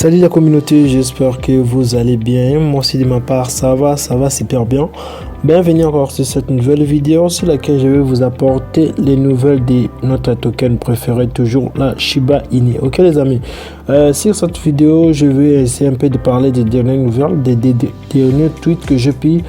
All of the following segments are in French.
Salut la communauté, j'espère que vous allez bien. Moi aussi de ma part, ça va super bien. Bienvenue encore sur cette nouvelle vidéo sur laquelle je vais vous apporter les nouvelles de notre token préféré, toujours la Shiba Inu. Ok les amis, sur cette vidéo, je vais essayer un peu de parler des dernières nouvelles, des derniers tweets que j'ai pu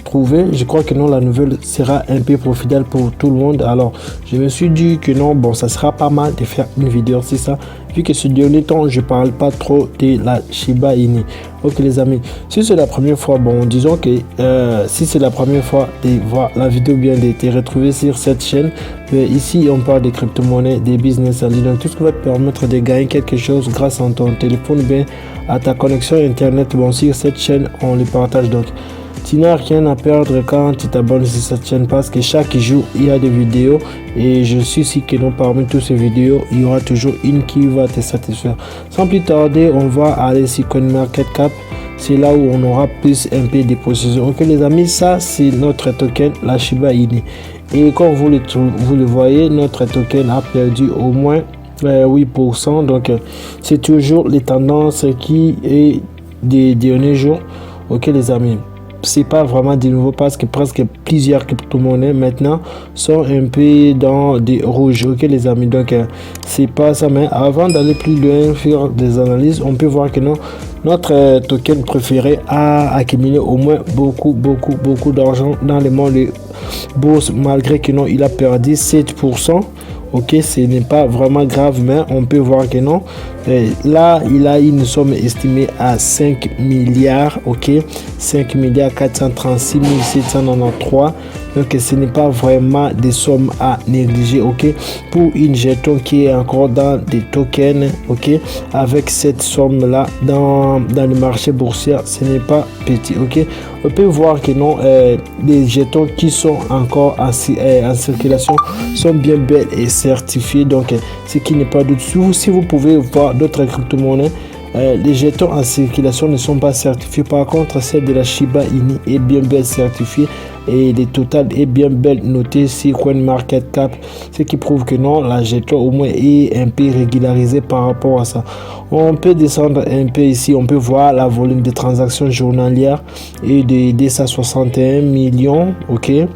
trouver. Je crois que non, la nouvelle sera un peu profitable pour tout le monde. Alors, je me suis dit que non, bon, ça sera pas mal de faire une vidéo, c'est ça. Vu que ce dernier temps, je parle pas trop de la Shiba Inu. Ok les amis, si c'est la première fois, bon, disons que si c'est la première fois de voir la vidéo, bien de te retrouver sur cette chaîne, ici on parle des crypto-monnaies, des business en ligne, donc tout ce qui va te permettre de gagner quelque chose grâce à ton téléphone, bien à ta connexion internet. Bon, sur cette chaîne on les partage, donc tu n'as rien à perdre quand tu t'abonnes sur cette chaîne, parce que chaque jour il y a des vidéos et je suis sûr que non, parmi toutes ces vidéos il y aura toujours une qui va te satisfaire. Sans plus tarder, on va aller sur CoinMarketCap. C'est là où on aura plus un peu de précision. Ok les amis, ça c'est notre token, la Shiba Inu, et comme vous le voyez, notre token a perdu au moins 8%. Donc c'est toujours les tendances qui est des derniers jours. Ok les amis, c'est pas vraiment de nouveau parce que presque plusieurs crypto-monnaies maintenant sont un peu dans des rouges. Ok les amis, donc c'est pas ça. Mais avant d'aller plus loin, faire des analyses, on peut voir que non, notre token préféré a accumulé au moins beaucoup d'argent dans le monde de bourse, malgré que non, il a perdu 7%. Ok, ce n'est pas vraiment grave, mais on peut voir que non. Là, il a une somme estimée à 5 milliards. Ok, 5 milliards 436 793. Donc, ce n'est pas vraiment des sommes à négliger. Ok, pour une jeton qui est encore dans des tokens. Ok, avec cette somme là dans le marché boursier, ce n'est pas petit. Ok, on peut voir que non, les jetons qui sont encore en circulation sont bien belles et certifiés, donc ce qui n'est pas de dessous. Si vous pouvez voir d'autres crypto-monnaies, les jetons en circulation ne sont pas certifiés. Par contre, celle de la Shiba Inu est bien belle certifiée et le total est bien belle noté sur CoinMarketCap, ce qui prouve que non, la jeton au moins est un peu régularisée par rapport à ça. On peut descendre un peu ici, on peut voir la volume de transactions journalières et de 261 millions. Ok, les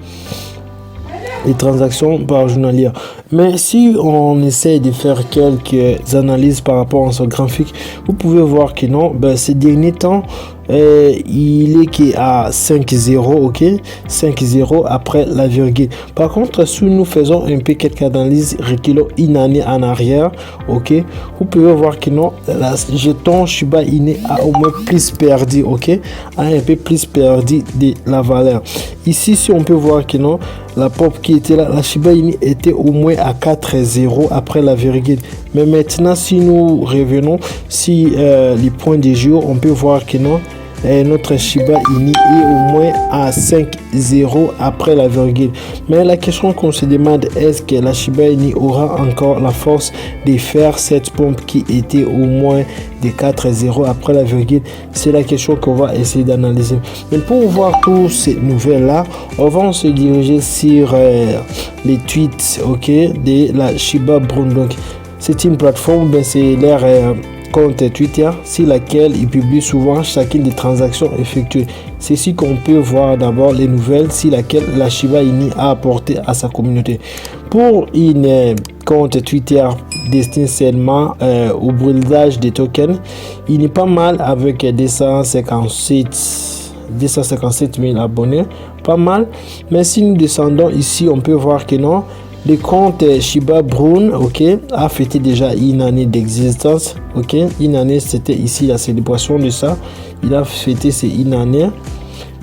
transactions par journalière. Mais si on essaie de faire quelques analyses par rapport à ce graphique, vous pouvez voir que non, ces derniers temps, il est à 5,0, ok, 5,0 après la virgule. Par contre, si nous faisons un peu quelques analyses, reculons une année en arrière, ok, vous pouvez voir que non, la jeton Shiba Inu a au moins plus perdu, ok, a un peu plus perdu de la valeur. Ici, si on peut voir que non, la pop qui était là, la Shiba Inu était au moins à 4,0 après la virgule. Mais maintenant, si nous revenons sur les points du jour, on peut voir que non, notre Shiba Inu est au moins à 5,0 après la virgule. Mais la question qu'on se demande, est-ce que la Shiba Inu aura encore la force de faire cette pompe qui était au moins de 4,0 après la virgule? C'est la question qu'on va essayer d'analyser. Mais pour voir toutes ces nouvelles là, on va se diriger sur les tweets, ok, de la Shiba Brune. Donc c'est une plateforme, c'est leur compte Twitter sur laquelle il publie souvent chacune des transactions effectuées. C'est ici qu'on peut voir d'abord les nouvelles sur laquelle la Shiba Inu a apporté à sa communauté. Pour une compte Twitter destiné seulement au bridage des tokens, il n'est pas mal avec 257 000 abonnés, pas mal. Mais si nous descendons ici, on peut voir que non, le compte Shiba Brune, ok, a fêté déjà une année d'existence. Ok, une année, c'était ici la célébration de ça. Il a fêté une année.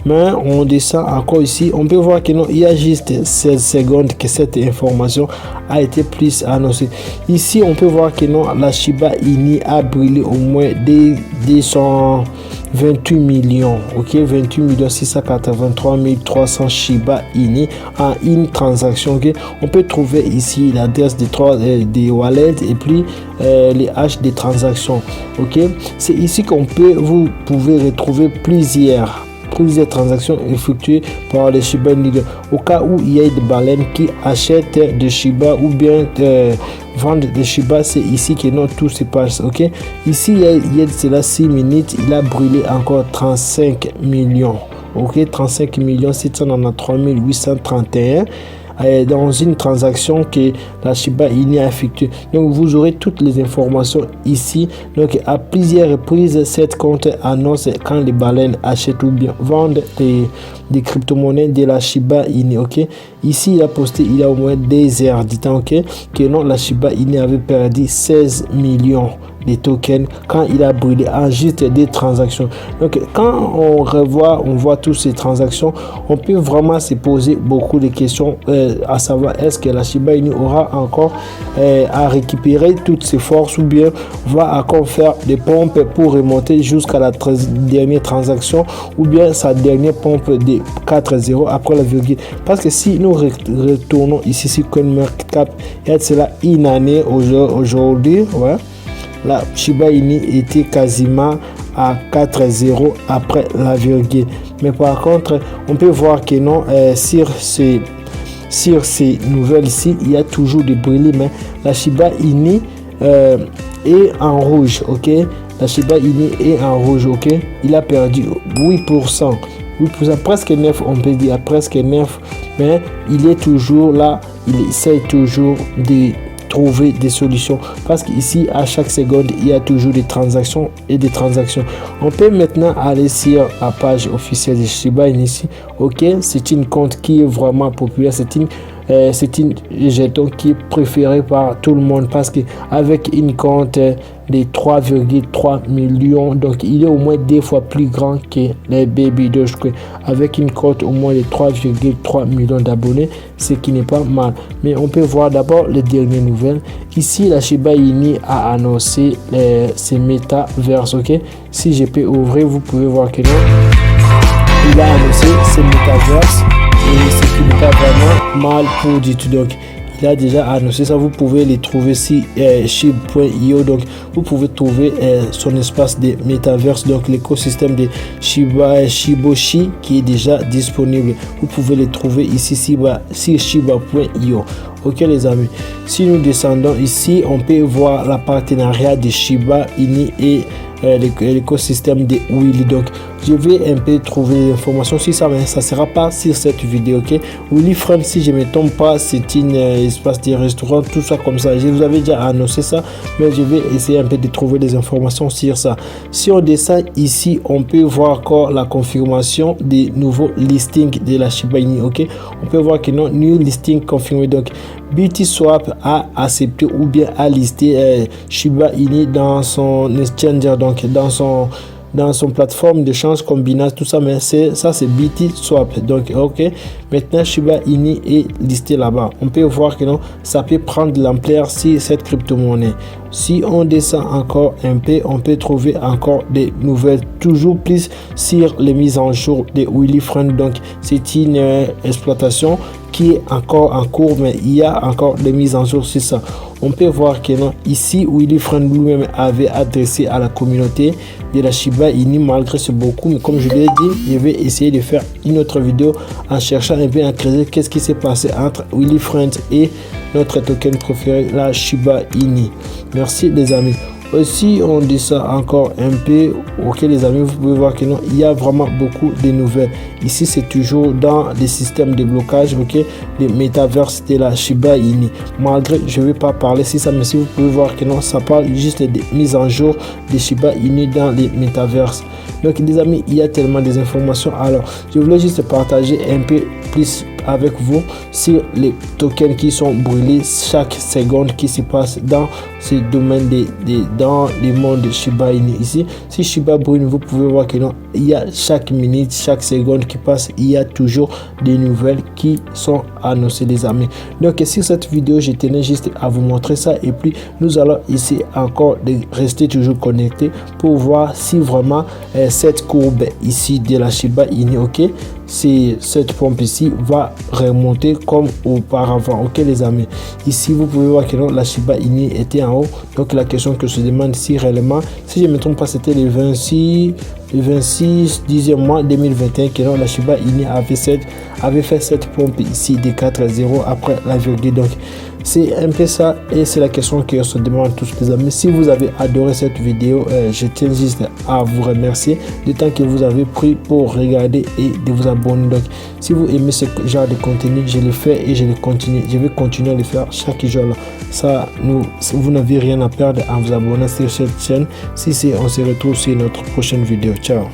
Mais on descend encore ici, on peut voir que non, il y a juste 16 secondes que cette information a été plus annoncée. Ici, on peut voir que non, la Shiba Inu a brûlé au moins 228 millions, ok, 28 683 300 Shiba Inu en une transaction. Ok, on peut trouver ici l'adresse des wallets et puis les hash des transactions. Ok, c'est ici qu'on peut, vous pouvez retrouver plusieurs plusieurs transactions effectuées par les Shiba Inu. Au cas où il y a des baleines qui achètent des Shiba ou bien vendent des Shiba, c'est ici que non, tout se passe. Ok, ici il y a de cela 6 minutes, il a brûlé encore 35 millions. Ok, 35 793 831 dans une transaction que la Shiba Inu a effectuée. Donc vous aurez toutes les informations ici. Donc à plusieurs reprises, cette compte annonce quand les baleines achètent ou bien vendent des crypto-monnaies de la Shiba Inu. Ok, ici il a posté il y a au moins des heures du temps, ok, que non, la Shiba Inu avait perdu 16 millions des tokens quand il a brûlé en juste des transactions. Donc quand on revoit, on voit toutes ces transactions, on peut vraiment se poser beaucoup de questions, à savoir est-ce que la Shiba Inu aura encore à récupérer toutes ses forces ou bien va encore faire des pompes pour remonter jusqu'à la dernière transaction ou bien sa dernière pompe de 4,0 après la virgule. Parce que si nous retournons ici sur CoinMarketCap, il y a cela une année aujourd'hui, ouais, la Shiba Inu était quasiment à 4,0 après la virgule. Mais par contre, on peut voir que non, sur ces nouvelles ici, il y a toujours des brûlés, mais la Shiba Inu est en rouge. Ok, la Shiba Inu est en rouge. Ok, il a perdu 8%. 8%, presque 9, on peut dire presque 9, mais il est toujours là, il essaie toujours de trouver des solutions parce qu'ici à chaque seconde il y a toujours des transactions et des transactions. On peut maintenant aller sur la page officielle de Shiba Inu ici. Ok, c'est une compte qui est vraiment populaire, c'est une jeton qui est préféré par tout le monde parce que avec une compte de 3,3 millions, donc il est au moins 2 fois plus grand que les Baby Dogecoin avec une compte au moins de 3,3 millions d'abonnés, ce qui n'est pas mal. Mais on peut voir d'abord les dernières nouvelles. Ici la Shiba Inu a annoncé ses métaverses. Ok, si je peux ouvrir, vous pouvez voir que non, il a annoncé ses métaverses et ce qui n'est pas vraiment mal pour du tout. Donc il a déjà annoncé ça, vous pouvez les trouver sur Shib.io. donc vous pouvez trouver son espace de métaverse, donc l'écosystème de Shiboshi qui est déjà disponible. Vous pouvez les trouver ici sur Shiba.io. Ok les amis, si nous descendons ici, on peut voir la partenariat de Shiba Inu et l'écosystème de Willy. Donc je vais un peu trouver des informations sur ça, mais ça sera pas sur cette vidéo. Ok, Willy Friend, si je me trompe pas, c'est une espace de restaurant, tout ça comme ça. Je vous avais déjà annoncé ça, mais je vais essayer un peu de trouver des informations sur ça. Si on descend ici, on peut voir encore la confirmation des nouveaux listings de la Shiba Inu. Ok, on peut voir que non, new listing confirmé. Donc BTSwap a accepté ou bien a listé Shiba Inu dans son exchanger, donc dans son plateforme d'échange Combinance, tout ça, mais ça c'est BTSwap. Donc ok, maintenant Shiba Inu est listé là-bas. On peut voir que non, ça peut prendre de l'ampleur si cette crypto-monnaie. Si on descend encore un peu, on peut trouver encore des nouvelles, toujours plus sur les mises en jour de Willy Friend. Donc c'est une exploitation qui est encore en cours, mais il y a encore des mises en jour sur ça. On peut voir que non, ici Willy Friend lui-même avait adressé à la communauté de la Shiba Inu malgré ce beaucoup, mais comme je l'ai dit, je vais essayer de faire une autre vidéo en cherchant un peu à creuser qu'est-ce qui s'est passé entre Willy Friend et notre token préféré, la Shiba Inu. Merci les amis. Aussi on descend encore un peu. Ok les amis, vous pouvez voir que non, il y a vraiment beaucoup de nouvelles ici. C'est toujours dans les systèmes de blocage, ok, les métaverses de la Shiba Inu. Malgré, je vais pas parler si ça, mais si vous pouvez voir que non, ça parle juste des mises en jour de Shiba Inu dans les métaverses. Donc les amis, il y a tellement des informations. Alors je voulais juste partager un peu plus avec vous sur les tokens qui sont brûlés chaque seconde qui se passe dans ces domaines dans les mondes de Shiba Inu. Ici, si Shiba brûle, vous pouvez voir que non, il y a chaque minute, chaque seconde qui passe, il y a toujours des nouvelles qui sont annoncées les amis. Donc sur cette vidéo, je tenais juste à vous montrer ça et puis nous allons essayer encore de rester toujours connectés pour voir si vraiment cette courbe ici de la Shiba Inu, ok, si cette pompe ici va remonter comme auparavant. Ok les amis, ici vous pouvez voir que non, la Shiba Inu était en haut. Donc la question que je demande si réellement, si je ne me trompe pas, c'était les 26 le 26 10e mois 2021 que la Shiba Inu avait fait cette pompe ici de 4,0 après la virgule. Donc c'est un peu ça et c'est la question que se demande tous les amis. Si vous avez adoré cette vidéo, je tiens juste à vous remercier du temps que vous avez pris pour regarder et de vous abonner. Donc si vous aimez ce genre de contenu, je le fais et je vais continuer à le faire chaque jour. Vous n'avez rien à perdre en vous abonnant sur cette chaîne. On se retrouve sur notre prochaine vidéo. Ciao.